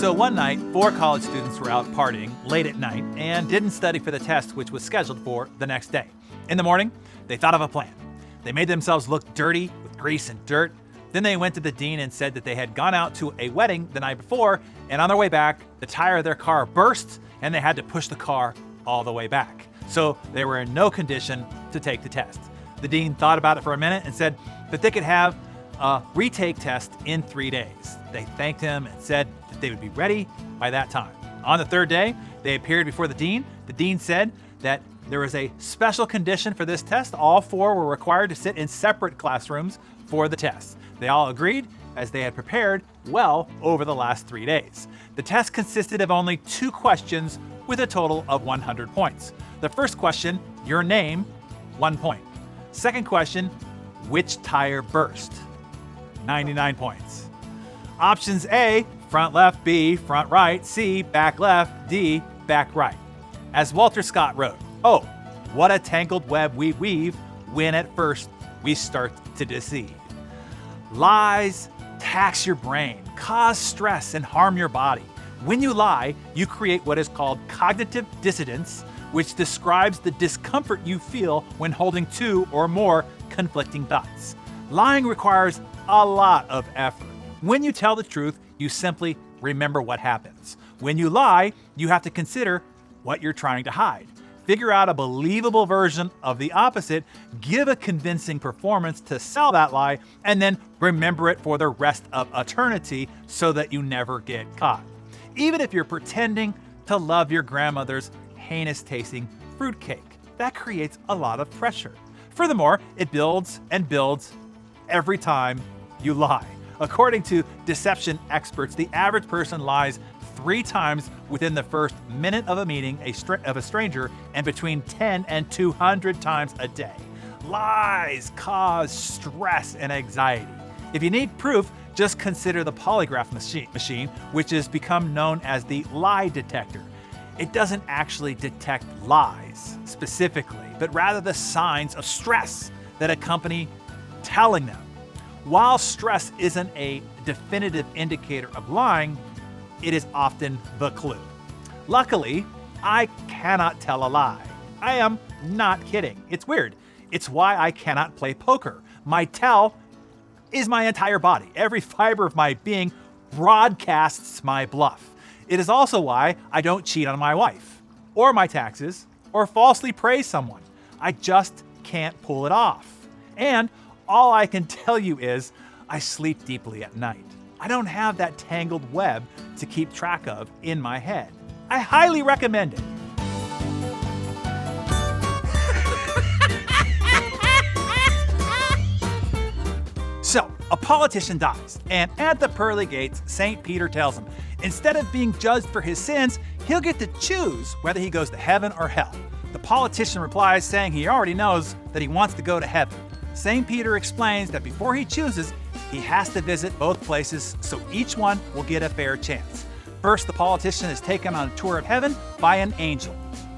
So one night, 4 college students were out partying late at night and didn't study for the test, which was scheduled for the next day. In the morning, they thought of a plan. They made themselves look dirty with grease and dirt. Then they went to the dean and said that they had gone out to a wedding the night before, and on their way back, the tire of their car burst and they had to push the car all the way back. So they were in no condition to take the test. The dean thought about it for a minute and said that they could have a retake test in 3 days. They thanked him and said that they would be ready by that time. On the 3rd day, they appeared before the dean. The dean said that there was a special condition for this test. All 4 were required to sit in separate classrooms for the test. They all agreed, as they had prepared well over the last 3 days. The test consisted of only 2 questions with a total of 100 points. The first question, your name, 1 point. Second question, which tire burst? 99 points. Options A, front left, B, front right, C, back left, D, back right. As Walter Scott wrote, "Oh, what a tangled web we weave when at first we start to deceive." Lies tax your brain, cause stress, and harm your body. When you lie, you create what is called cognitive dissonance, which describes the discomfort you feel when holding 2 or more conflicting thoughts. Lying requires a lot of effort. When you tell the truth, you simply remember what happens. When you lie, you have to consider what you're trying to hide. Figure out a believable version of the opposite, give a convincing performance to sell that lie, and then remember it for the rest of eternity so that you never get caught. Even if you're pretending to love your grandmother's heinous tasting fruitcake, that creates a lot of pressure. Furthermore, it builds and builds every time you lie. According to deception experts, the average person lies 3 times within the first minute of a meeting of a stranger and between 10 and 200 times a day. Lies cause stress and anxiety. If you need proof, just consider the polygraph machine, which has become known as the lie detector. It doesn't actually detect lies specifically, but rather the signs of stress that accompany telling them. While stress isn't a definitive indicator of lying, it is often the clue. Luckily, I cannot tell a lie. I am not kidding. It's weird. It's why I cannot play poker. My tell is my entire body. Every fiber of my being broadcasts my bluff. It is also why I don't cheat on my wife, or my taxes, or falsely praise someone. I just can't pull it off. And all I can tell you is I sleep deeply at night. I don't have that tangled web to keep track of in my head. I highly recommend it. So, a politician dies, and at the pearly gates, St. Peter tells him, instead of being judged for his sins, he'll get to choose whether he goes to heaven or hell. The politician replies, saying he already knows that he wants to go to heaven. St. Peter explains that before he chooses, he has to visit both places so each one will get a fair chance. First, the politician is taken on a tour of heaven by an angel.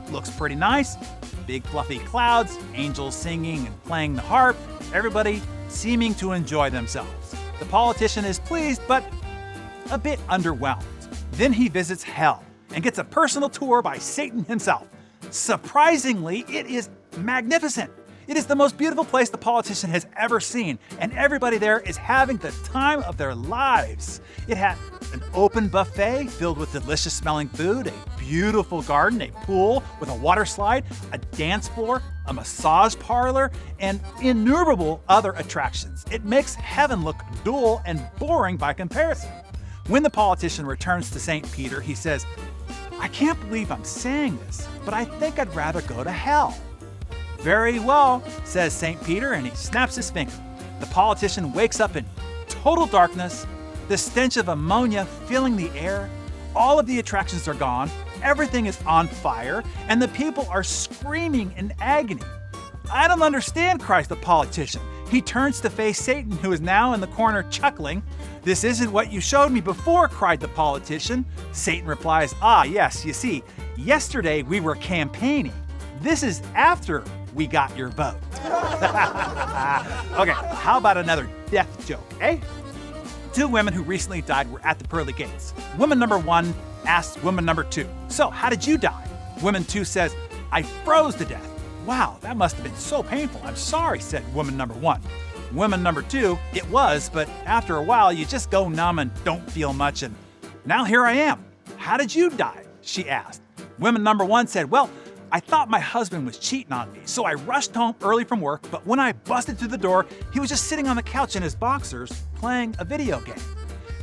Looks pretty nice. Big fluffy clouds, angels singing and playing the harp, everybody seeming to enjoy themselves. The politician is pleased, but a bit underwhelmed. Then he visits hell and gets a personal tour by Satan himself. Surprisingly, it is magnificent. It is the most beautiful place the politician has ever seen, and everybody there is having the time of their lives. It had an open buffet filled with delicious smelling food, a beautiful garden, a pool with a water slide, a dance floor, a massage parlor, and innumerable other attractions. It makes heaven look dull and boring by comparison. When the politician returns to St. Peter, he says, "I can't believe I'm saying this, but I think I'd rather go to hell." "Very well," says St. Peter, and he snaps his finger. The politician wakes up in total darkness, the stench of ammonia filling the air. All of the attractions are gone, everything is on fire, and the people are screaming in agony. "I don't understand," cries the politician. He turns to face Satan, who is now in the corner chuckling. "This isn't what you showed me before," cried the politician. Satan replies, "Ah, yes, you see, yesterday we were campaigning. This is after we got your vote." Okay, how about another death joke, eh? Two women who recently died were at the pearly gates. Woman number 1 asked woman number 2, "So, how did you die?" Woman 2 says, "I froze to death." "Wow, that must have been so painful. I'm sorry," said woman number 1. Woman number 2, "It was, but after a while you just go numb and don't feel much, and now here I am. How did you die?" she asked. Woman number 1 said, "Well, I thought my husband was cheating on me, so I rushed home early from work, but when I busted through the door, he was just sitting on the couch in his boxers playing a video game.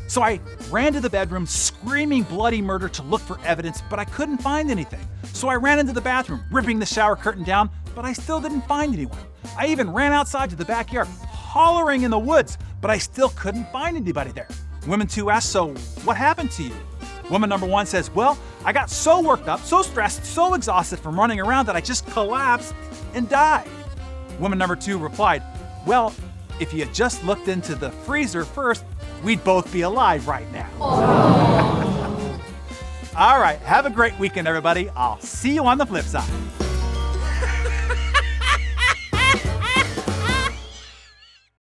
So I ran to the bedroom screaming bloody murder to look for evidence, but I couldn't find anything. So I ran into the bathroom, ripping the shower curtain down, but I still didn't find anyone. I even ran outside to the backyard, hollering in the woods, but I still couldn't find anybody there." Woman 2 asked, "So what happened to you?" Woman number 1 says, "Well, I got so worked up, so stressed, so exhausted from running around that I just collapsed and died." Woman number 2 replied, "Well, if you had just looked into the freezer first, we'd both be alive right now." All right, have a great weekend, everybody. I'll see you on the flip side.